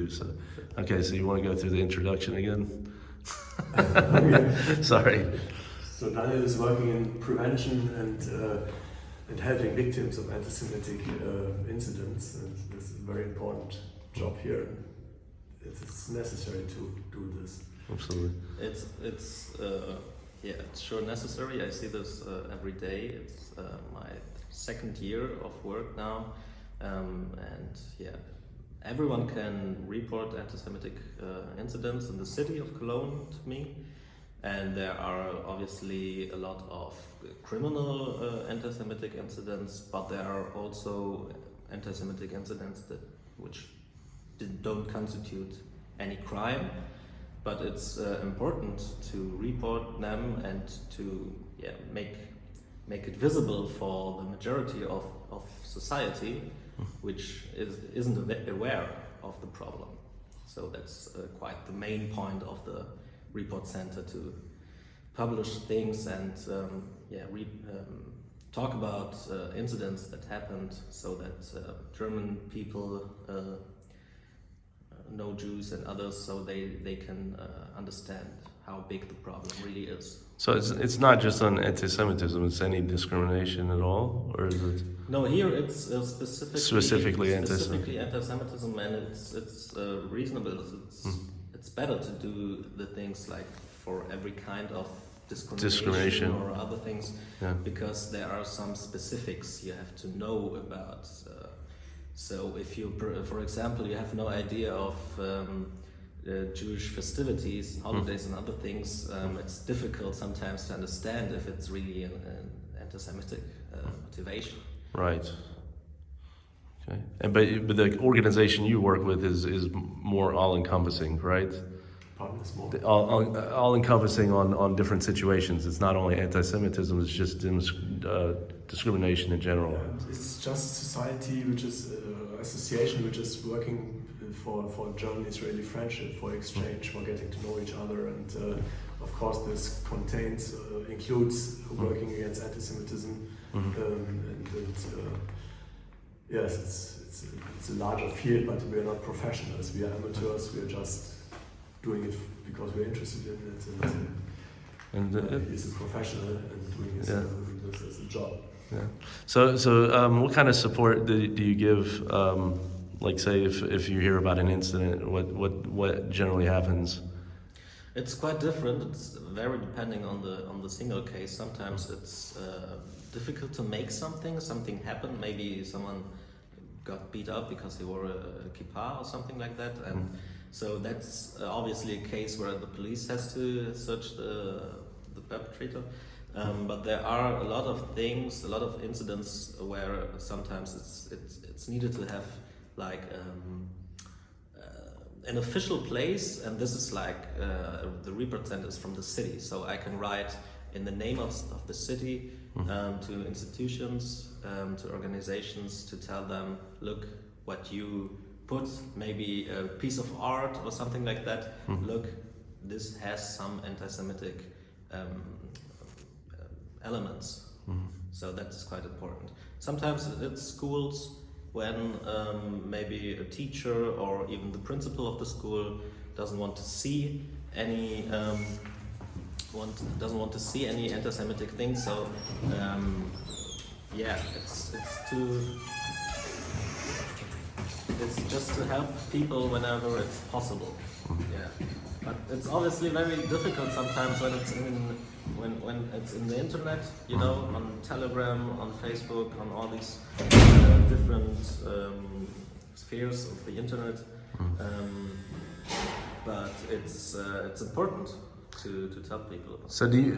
do so. Okay, so you want to go through the introduction again? Sorry. So Daniel is working in prevention and helping victims of anti-Semitic incidents, and this is a very important job here. It is necessary to do this. Absolutely. It's sure necessary. I see this every day. It's my second year of work now, and everyone can report anti-Semitic incidents in the city of Cologne to me. And there are obviously a lot of criminal anti-Semitic incidents, but there are also anti-Semitic incidents which don't constitute any crime. But it's important to report them and to make it visible for the majority of society, which isn't aware of the problem. So that's quite the main point of the report center, to publish things and talk about incidents that happened, so that German people know Jews and others, so they can understand how big the problem really is. So it's not just on anti-Semitism, it's any discrimination at all, or is it? No, here it's specifically anti-Semitism, and it's reasonable. It's better to do the things like for every kind of discrimination or other things, because there are some specifics you have to know about. So if you, for example, you have no idea of Jewish festivities, holidays and other things, it's difficult sometimes to understand if it's really an anti-Semitic motivation. Right. Okay. And but the organization you work with is more all-encompassing, right? All-encompassing on different situations. It's not only anti-Semitism, it's just discrimination in general. It's just a society which is association which is working for German-Israeli friendship, for exchange, for getting to know each other, and of course this includes working against anti-Semitism, yes, it's a larger field, but we are not professionals. We are amateurs. We are just doing it because we're interested in it, and he's a professional and doing this as a job. Yeah. So what kind of support do you give? Like, say, if you hear about an incident, what generally happens? It's quite different. It's very depending on the single case. Sometimes it's difficult to make something happen. Maybe someone got beat up because he wore a kippah or something like that, and so that's obviously a case where the police has to search the perpetrator. But there are a lot of things, a lot of incidents where sometimes it's needed to have like an official place, and this is like the representatives from the city. So I can write in the name of the city to institutions, to organizations, to tell them, look, what you put, maybe a piece of art or something like that. Look, this has some anti-Semitic elements. So that's quite important. Sometimes it's schools, when maybe a teacher or even the principal of the school doesn't want to see any anti-Semitic things. So it's just to help people whenever it's possible. But it's obviously very difficult sometimes when it's in the internet, on Telegram, on Facebook, on all these different spheres of the internet. But it's important to tell people about. So do you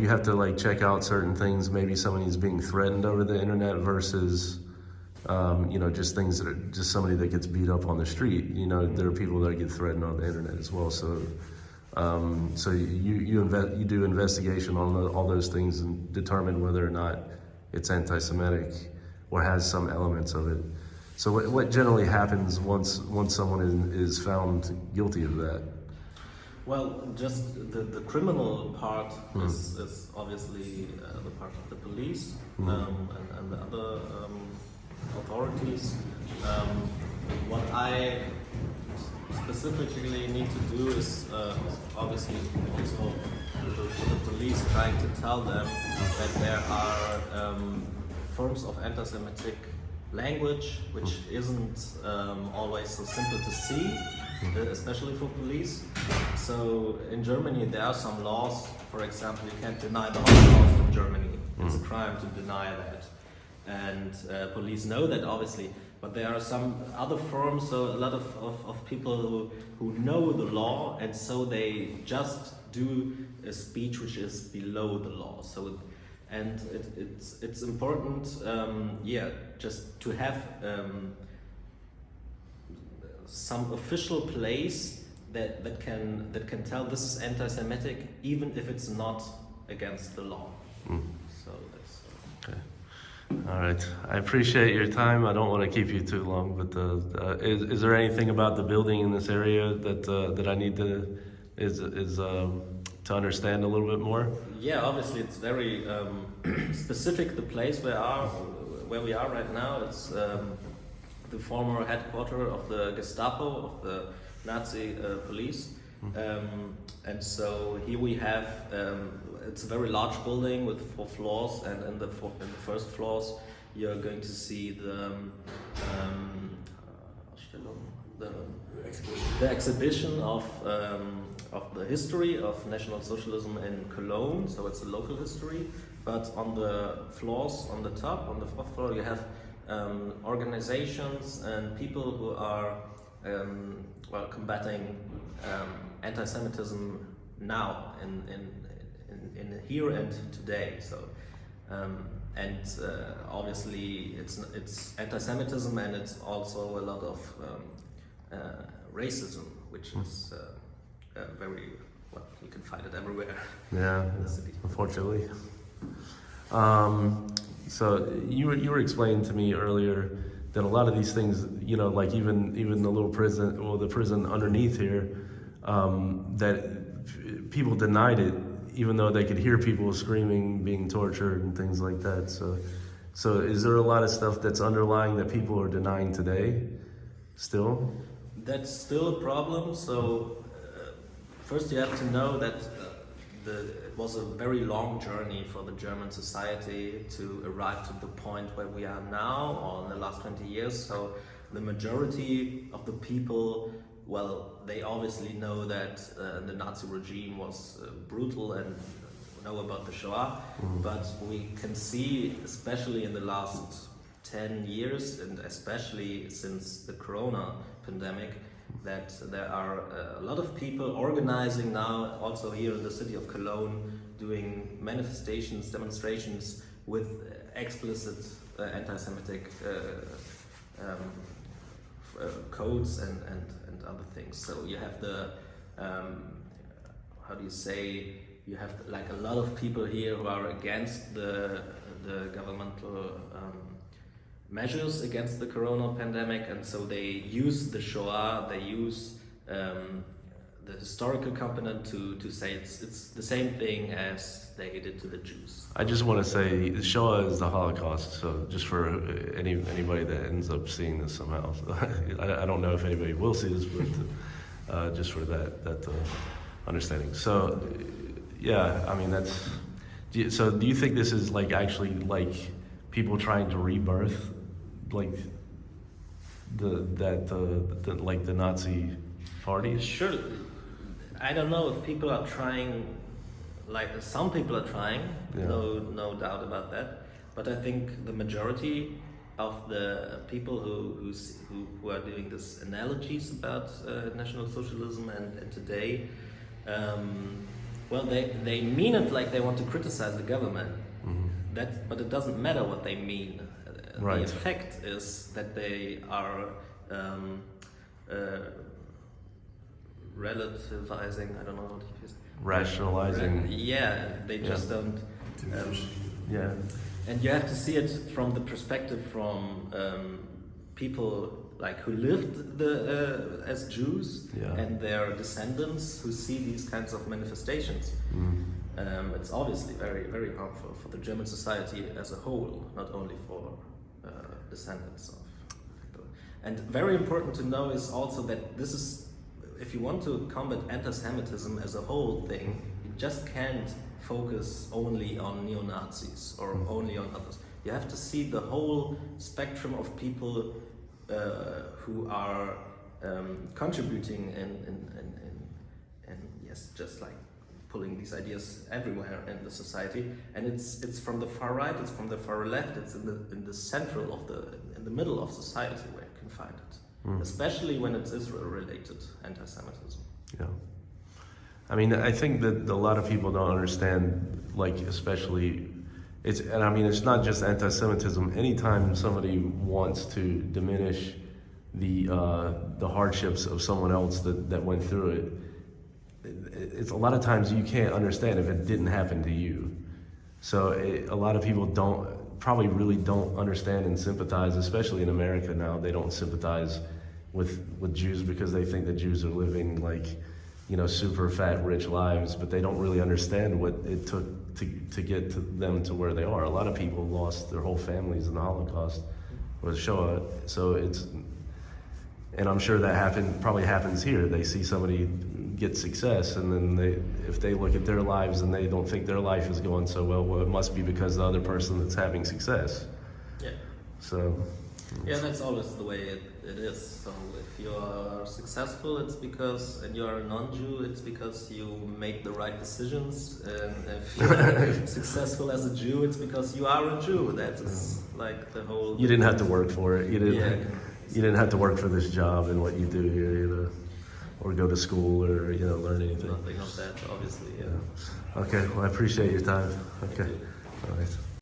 have to like check out certain things? Maybe somebody is being threatened over the internet versus just things that are just somebody that gets beat up on the street. There are people that get threatened on the internet as well. So you do investigation on all those things and determine whether or not it's anti-Semitic or has some elements of it. So what generally happens once someone is found guilty of that? Well, just the criminal part is obviously the part of the police and the other authorities. what I specifically need to do is obviously also to the police trying to tell them that there are forms of anti-Semitic language which isn't always so simple to see, especially for police. So in Germany there are some laws, for example, you can't deny the Holocaust in Germany. It's a crime to deny that. And police know that obviously, but there are some other forms, so a lot of people who know the law, and so they just do a speech which is below the law. So, and it's important, just to have some official place that can tell this is anti-Semitic, even if it's not against the law. So that's okay. All right. I appreciate your time. I don't want to keep you too long, but is there anything about the building in this area that I need to to understand a little bit more? Yeah, obviously it's very specific. The place where we are right now, it's the former headquarters of the Gestapo, of the Nazi police. And so here we have, it's a very large building with 4 floors, and in the first floors you're going to see the exhibition of the history of National Socialism in Cologne, so it's a local history. But on the floors, on the top, on the 4th floor, you have organizations and people who are combating anti-Semitism now in here and today. So obviously it's anti-Semitism, and it's also a lot of racism, which is very you can find it everywhere. Yeah, in the city. Unfortunately. So you were explaining to me earlier that a lot of these things, like even the little prison, or the prison underneath here, that people denied it, even though they could hear people screaming, being tortured, and things like that. So is there a lot of stuff that's underlying that people are denying today, still? That's still a problem. So first you have to know that it was a very long journey for the German society to arrive to the point where we are now, or in the last 20 years. So the majority of the people, they obviously know that the Nazi regime was brutal and know about the Shoah, but we can see, especially in the last 10 years, and especially since the Corona pandemic, that there are a lot of people organizing now, also here in the city of Cologne, doing manifestations, demonstrations with explicit anti-Semitic codes and other things. So you have the, you have like a lot of people here who are against the governmental measures against the Corona pandemic, and so they use the Shoah, they use the historical component to say it's the same thing as they did to the Jews. I just want to say Shoah is the Holocaust, so just for anybody that ends up seeing this somehow. So I don't know if anybody will see this, but just for that understanding. So yeah, I mean that's. So do you think this is like actually like people trying to rebirth, like the Nazi parties? Sure. I don't know if people are trying, like some people are trying, no doubt about that. But I think the majority of the people who are doing this analogies about National Socialism and today, they mean it like they want to criticize the government. But it doesn't matter what they mean. Right. The effect is that they are relativizing. I don't know what it is. Rationalizing. They just don't. Yeah. And you have to see it from the perspective from people like who lived as Jews and their descendants who see these kinds of manifestations. It's obviously very, very harmful for the German society as a whole, not only for descendants of people. And very important to know is also that this is, if you want to combat anti-Semitism as a whole thing, you just can't focus only on neo-Nazis or only on others. You have to see the whole spectrum of people who are contributing and yes, just like pulling these ideas everywhere in the society. And it's from the far right, it's from the far left, it's in the central of in the middle of society where you can find it, especially when it's Israel-related anti-Semitism. Yeah. I mean, I think that a lot of people don't understand, like, especially, and I mean, it's not just anti-Semitism. Anytime somebody wants to diminish the hardships of someone else that went through it, it's a lot of times you can't understand if it didn't happen to you. So a lot of people probably really don't understand and sympathize, especially in America now. They don't sympathize with Jews because they think that Jews are living like, super fat, rich lives, but they don't really understand what it took to get them to where they are. A lot of people lost their whole families in the Holocaust or the Shoah. So and I'm sure that probably happens here. They see somebody get success, and then if they look at their lives and they don't think their life is going so well, it must be because the other person that's having success. Yeah. So. Yeah, that's always the way it is. So if you are successful, it's because, and you are a non-Jew, it's because you made the right decisions. And if you are successful as a Jew, it's because you are a Jew. That is like the whole. You didn't have to work for it. You didn't have to work for this job and what you do here, or go to school or learn anything. Nothing of that, obviously. Yeah. Okay. Well, I appreciate your time. Okay. All right.